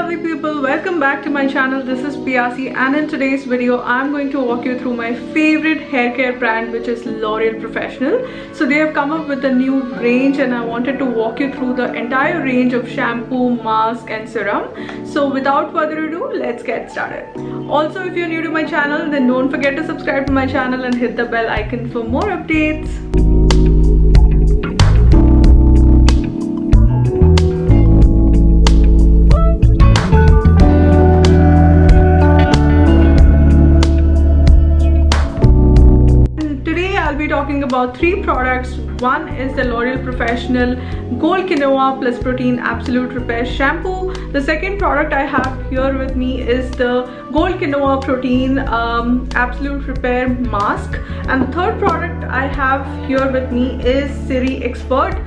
lovely people, welcome back to my channel. This is Piyasi, and in today's video I'm going to walk you through my favorite hair care brand, which is L'Oreal Professional. So they have come up with a new range and I wanted to walk you through the entire range of shampoo, mask and serum. So without further ado, let's get started. Also, if you're new to my channel, then don't forget to subscribe to my channel and hit the bell icon for more updates. Talking about three products. One is the L'Oreal Professional Gold Quinoa Plus Protein Absolute Repair Shampoo. The second product I have here with me is the Gold Quinoa Protein Absolute Repair Mask, and the third product I have here with me is Siri Expert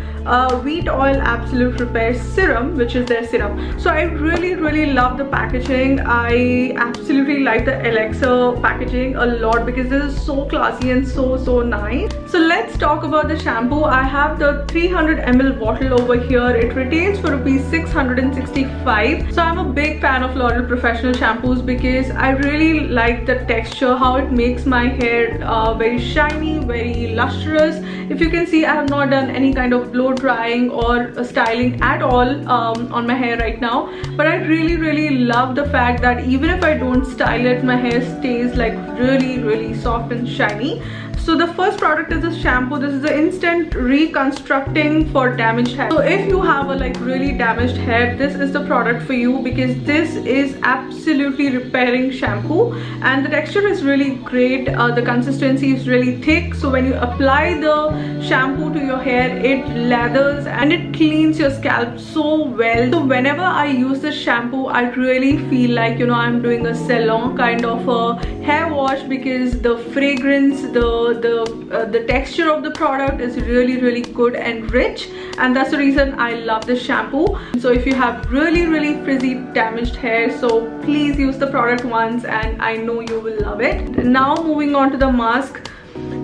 Wheat Oil Absolute Repair Serum, which is their serum. So I really love the packaging. I absolutely like the Alexa packaging a lot because this is so classy and so nice. So let's talk about the shampoo. I have the 300 ml bottle over here. It retails for rupees 665. So I'm a big fan of L'Oreal Professional shampoos because I really like the texture, how it makes my hair very shiny, very lustrous. If you can see, I have not done any kind of blow drying or styling at all on my hair right now, but I really love the fact that even if I don't style it, my hair stays like really soft and shiny. So the first product is a shampoo. This is the instant reconstructing for damaged hair. So if you have a really damaged hair, this is the product for you because this is absolutely repairing shampoo and the texture is really great. The consistency is really thick, so when you apply the shampoo to your hair, it lathers and it cleans your scalp so well. So whenever I use this shampoo, I really feel like, you know, I'm doing a salon kind of a hair wash because the fragrance, the texture of the product is really good and rich, and that's the reason I love this shampoo. So if you have really frizzy damaged hair, so please use the product once and I know you will love it. Now moving on to the mask.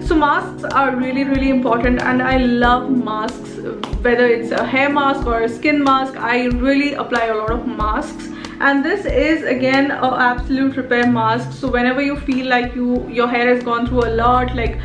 So masks are really important and I love masks, whether it's a hair mask or a skin mask. I really apply a lot of masks, and this is again an absolute repair mask. So whenever you feel like your hair has gone through a lot, like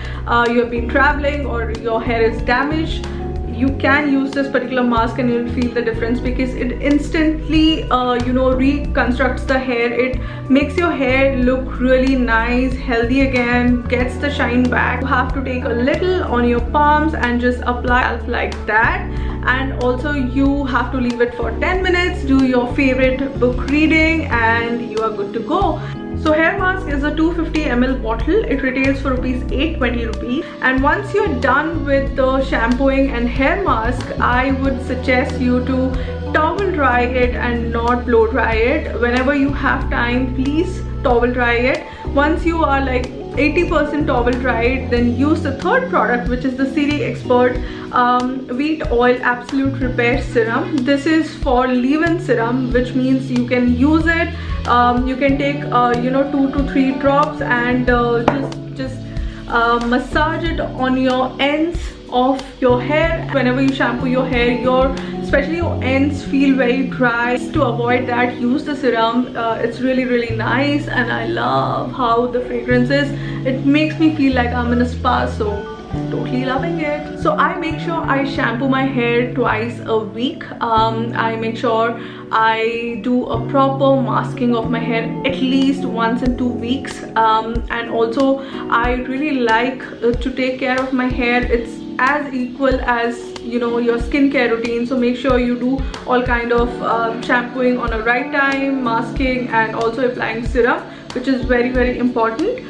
you have been traveling or your hair is damaged, you can use this particular mask and you'll feel the difference because it instantly you know, reconstructs the hair. It makes your hair look really nice, healthy again, gets the shine back. You have to take a little on your palms and just apply like that, and also you have to leave it for 10 minutes, do your favorite book reading, and you are good to go. So hair mask is a 250 ml bottle. It retails for rupees 820, and once you're done with the shampooing and hair mask, I would suggest you to towel dry it and not blow dry it. Whenever you have time, please towel dry it. Once you are like 80% towel dried, then use the third product, which is the Siri Expert Wheat Oil Absolute Repair Serum. This is for leave-in serum, which means you can use it. You can take you know, 2 to 3 drops and just massage it on your ends of your hair. Whenever you shampoo your hair, especially your ends feel very dry. To avoid that, use the serum. It's really nice and I love how the fragrance is. It makes me feel like I'm in a spa, so totally loving it. So I make sure I shampoo my hair twice a week. I make sure I do a proper masking of my hair at least once in 2 weeks, and also I really like to take care of my hair. It's as equal as, you know, your skincare routine. So make sure you do all kind of shampooing on a right time, masking, and also applying serum, which is very important.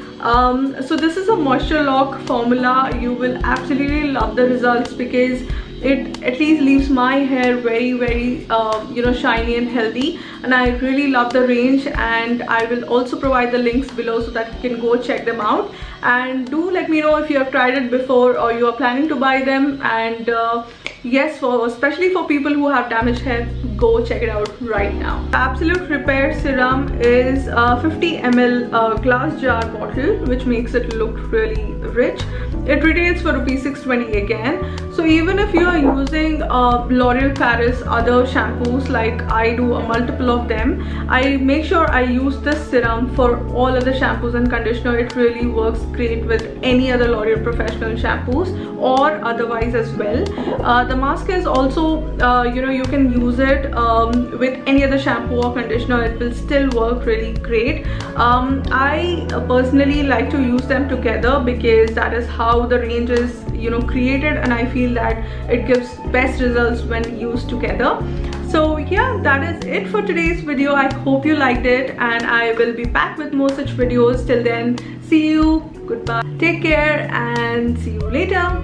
So this is a moisture lock formula. You will absolutely love the results because it at least leaves my hair very you know, shiny and healthy, and I really love the range, and I will also provide the links below so that you can go check them out. And do let me know if you have tried it before or you are planning to buy them. And yes, especially for people who have damaged hair, go check it out right now. Absolute Repair Serum is a 50 ml glass jar bottle, which makes it look really rich. It retails for rupees 620 again. So even if you are using L'Oreal Paris other shampoos, like I do a multiple of them, I make sure I use this serum for all other shampoos and conditioner. It really works great with any other L'Oreal Professional shampoos or otherwise as well. The mask is also you can use it with any other shampoo or conditioner. It will still work really great. I personally like to use them together because that is how the range is created, and I feel that it gives best results when used together. So yeah, that is it for today's video. I hope you liked it, and I will be back with more such videos. Till then, see you, goodbye, take care, and see you later.